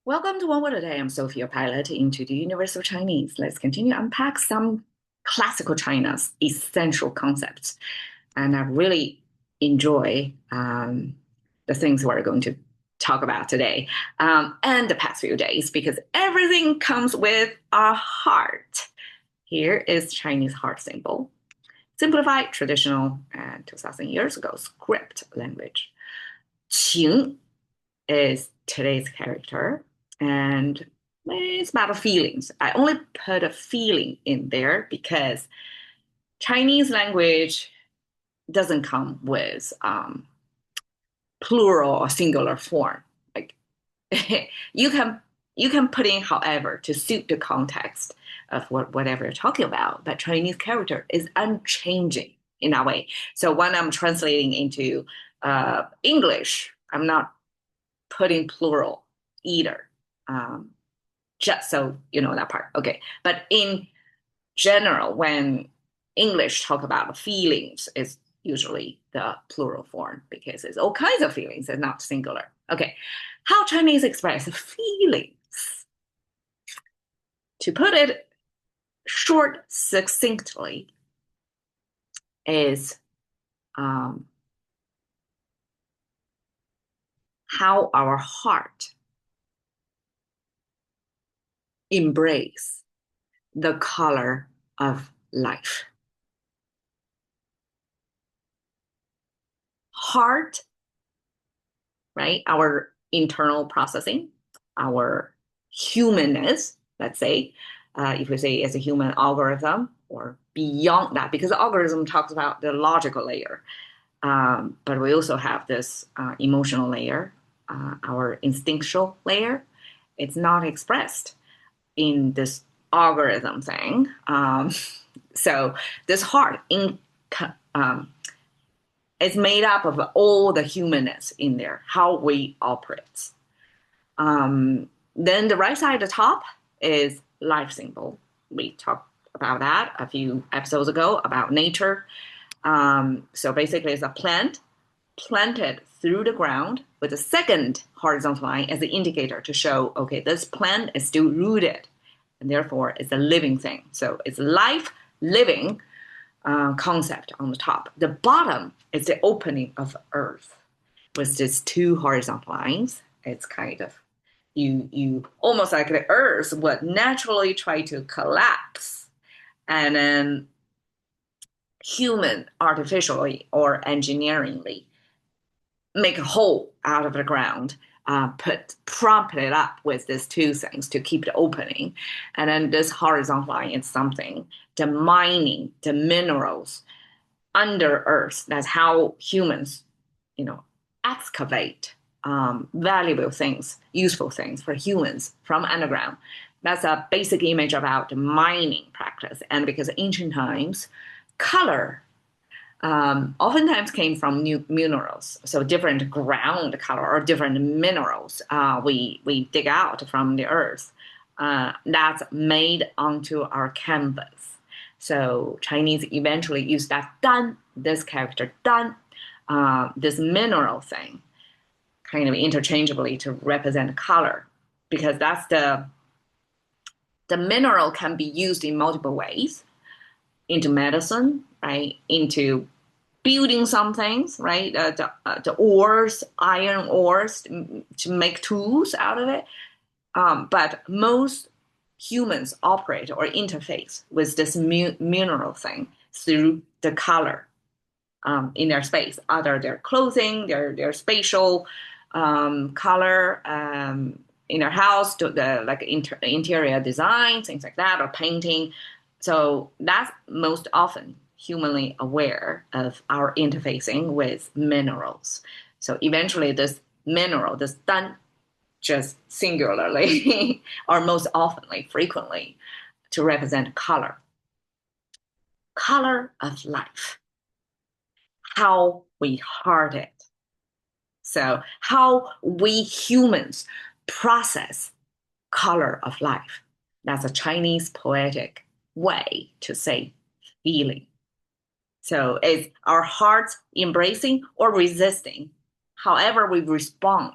Welcome to One Word a Day. I'm Sophia, pilot into the universe of Chinese. Let's continue to unpack some classical China's essential concepts. And I really enjoy the things we're going to talk about today and the past few days because everything comes with a heart. Here is Chinese heart symbol. Simplified, traditional, and 2,000 years ago, script language. Qing is today's character, and it's about feelings. I only put a feeling in there because Chinese language doesn't come with plural or singular form. Like you can you can put in however to suit the context of whatever you're talking about, but Chinese character is unchanging in that way. So when I'm translating into English, I'm not putting plural either. Um, just so you know that part. Okay. But in general, when English talk about feelings, it's usually the plural form because it's all kinds of feelings and not singular. Okay. How Chinese express feelings. To put it short, succinctly, is um, how our heart embrace the color of life. Heart, right? Our internal processing, our humanness, let's say, if we say as a human algorithm or beyond that, because the algorithm talks about the logical layer. But we also have this emotional layer, our instinctual layer. It's not expressed in this algorithm thing. So this heart um, is made up of all the humanness in there, how we operate. Then the right side, the top, is life symbol. We talked about that a few episodes ago about nature. So basically, it's a plant planted through the ground with a second horizontal line as an indicator to show, okay, this plant is still rooted and therefore it's a living thing. So it's life living concept on the top. The bottom is the opening of earth with these two horizontal lines. It's kind of you almost like the earth would naturally try to collapse and then human artificially or engineeringly make a hole out of the ground, prop it up with these two things to keep the opening. And then this horizontal line is something, the mining, the minerals under earth. That's how humans, excavate valuable things, useful things for humans from underground. That's a basic image about the mining practice. And because ancient times, color oftentimes came from new minerals, so different ground color or different minerals we dig out from the earth. That's made onto our canvas. So Chinese eventually used that dan, this character dan, this mineral thing, kind of interchangeably to represent color, because that's the mineral can be used in multiple ways into medicine, right? Into building some things, right? The ores, iron ores, to make tools out of it. But most humans operate or interface with this mineral thing through the color in their space, either their clothing, their spatial color in their house, to the like interior design, things like that, or painting. So that's most often humanly aware of our interfacing with minerals. So eventually this mineral, this dan, just singularly or most oftenly, frequently, to represent color. Color of life. How we heart it. So how we humans process color of life. That's a Chinese poetic way to say feeling. So it's our hearts embracing or resisting, however we respond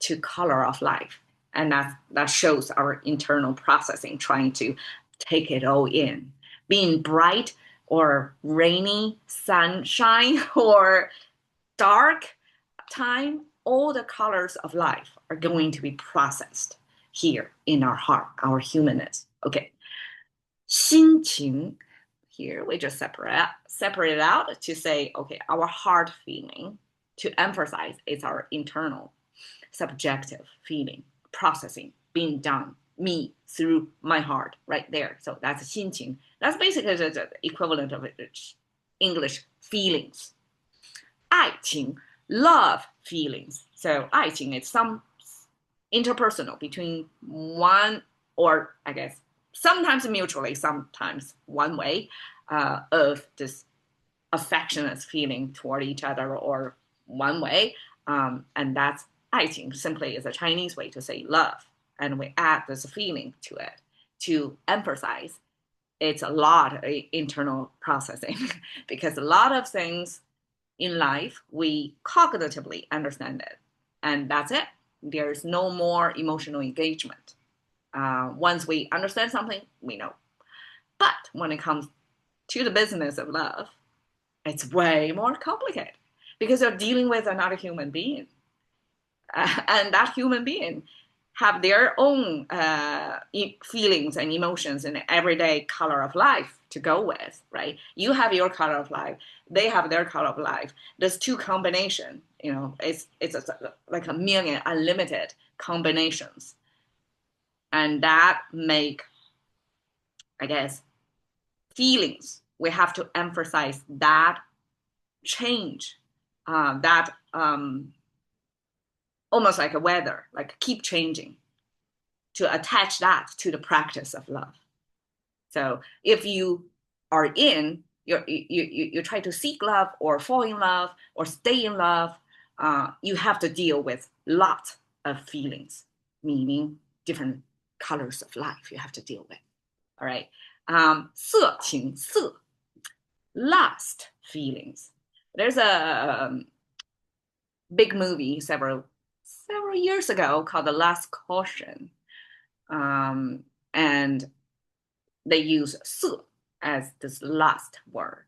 to color of life. And that shows our internal processing, trying to take it all in. Being bright or rainy, sunshine, or dark time, all the colors of life are going to be processed here in our heart, our humanness. Okay. 心情, here we just separate it out to say, okay, our heart feeling, to emphasize it's our internal subjective feeling, processing, being done, me through my heart right there. So that's 心情. That's basically the equivalent of English feelings. 爱情, love feelings. So 爱情 is some interpersonal between one, or I guess sometimes mutually, sometimes one way, of this affectionate feeling toward each other, or one way. And that's 爱情 simply is a Chinese way to say love. And we add this feeling to it to emphasize it's a lot of internal processing because a lot of things in life, we cognitively understand it. And that's it. There's no more emotional engagement. Once we understand something, we know. But when it comes to the business of love, it's way more complicated because you're dealing with another human being. And that human being have their own feelings and emotions and everyday color of life to go with, right? You have your color of life, they have their color of life. There's two combination, it's like a million unlimited combinations, and that make, I guess, feelings. We have to emphasize that change, that almost like a weather, like keep changing, to attach that to the practice of love. So if you are you try to seek love or fall in love or stay in love, you have to deal with lots of feelings, meaning different colors of life you have to deal with. All right. 色情色, lust feelings. There's a big movie several years ago called The Last Caution. And they use 色 as this last word.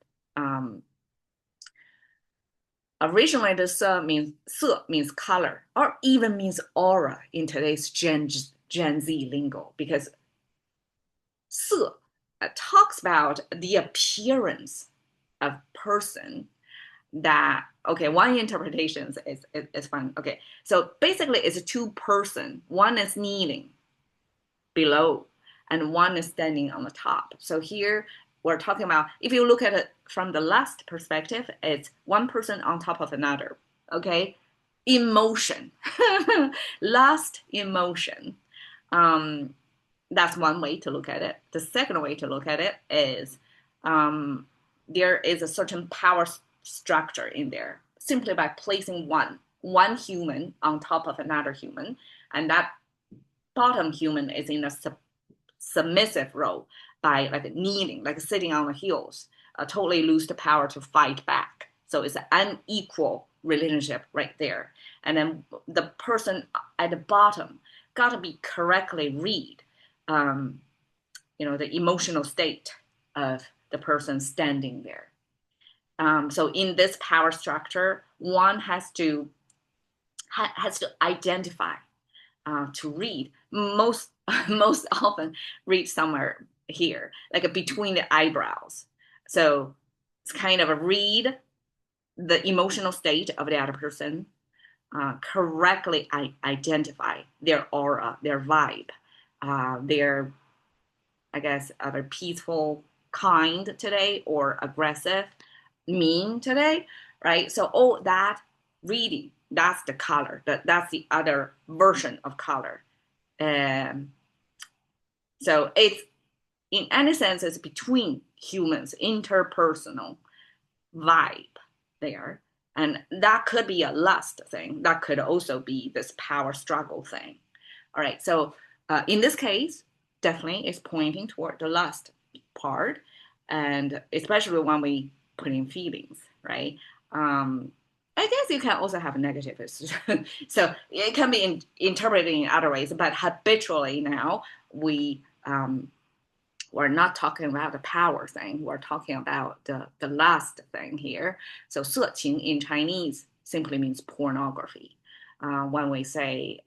Originally, this means 色 means color, or even means aura in today's Gen Z lingo, because 色talks about the appearance of person that, okay, one interpretation is fine. Okay, so basically it's a two person. One is kneeling below and one is standing on the top. So here we're talking about, if you look at it from the lust perspective, it's one person on top of another. Okay, emotion, lust, emotion. That's one way to look at it. The second way to look at it is there is a certain power structure in there simply by placing one human on top of another human, and that bottom human is in a submissive role by like kneeling, like sitting on the heels, totally lose the power to fight back. So it's an unequal relationship right there. And then the person at the bottom got to be correctly read, the emotional state of the person standing there. So in this power structure, one has to identify, to read, most often read somewhere here, like between the eyebrows. So it's kind of a read the emotional state of the other person, correctly identify their aura, their vibe, their, I guess, either peaceful, kind today or aggressive, mean today, right? So all that reading, that's the color. That's the other version of color. So it's, in any sense, it's between humans, interpersonal vibe there. And that could be a lust thing. That could also be this power struggle thing. All right. So in this case, definitely it's pointing toward the lust part. And especially when we put in feelings, right? I guess you can also have negative. So it can be interpreted in other ways, but habitually now we're not talking about the power thing. We're talking about the lust thing here. So 色情 in Chinese simply means pornography. When we say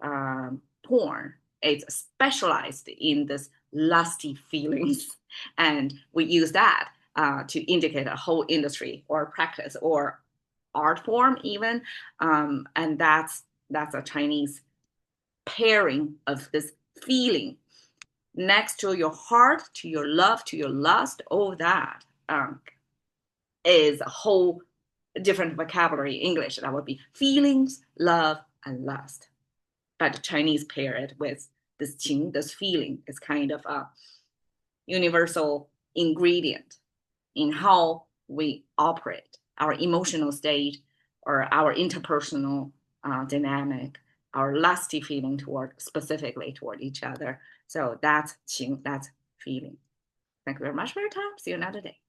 porn, it's specialized in this lusty feelings. And we use that to indicate a whole industry or practice or art form even. And that's a Chinese pairing of this feeling next to your heart, to your love, to your lust, all that is a whole different vocabulary in English. That would be feelings, love, and lust. But Chinese pair it with this qing, this feeling is kind of a universal ingredient in how we operate our emotional state or our interpersonal dynamic, our lusty feeling toward specifically toward each other. So that's qing, that's feeling. Thank you very much for your time. See you another day.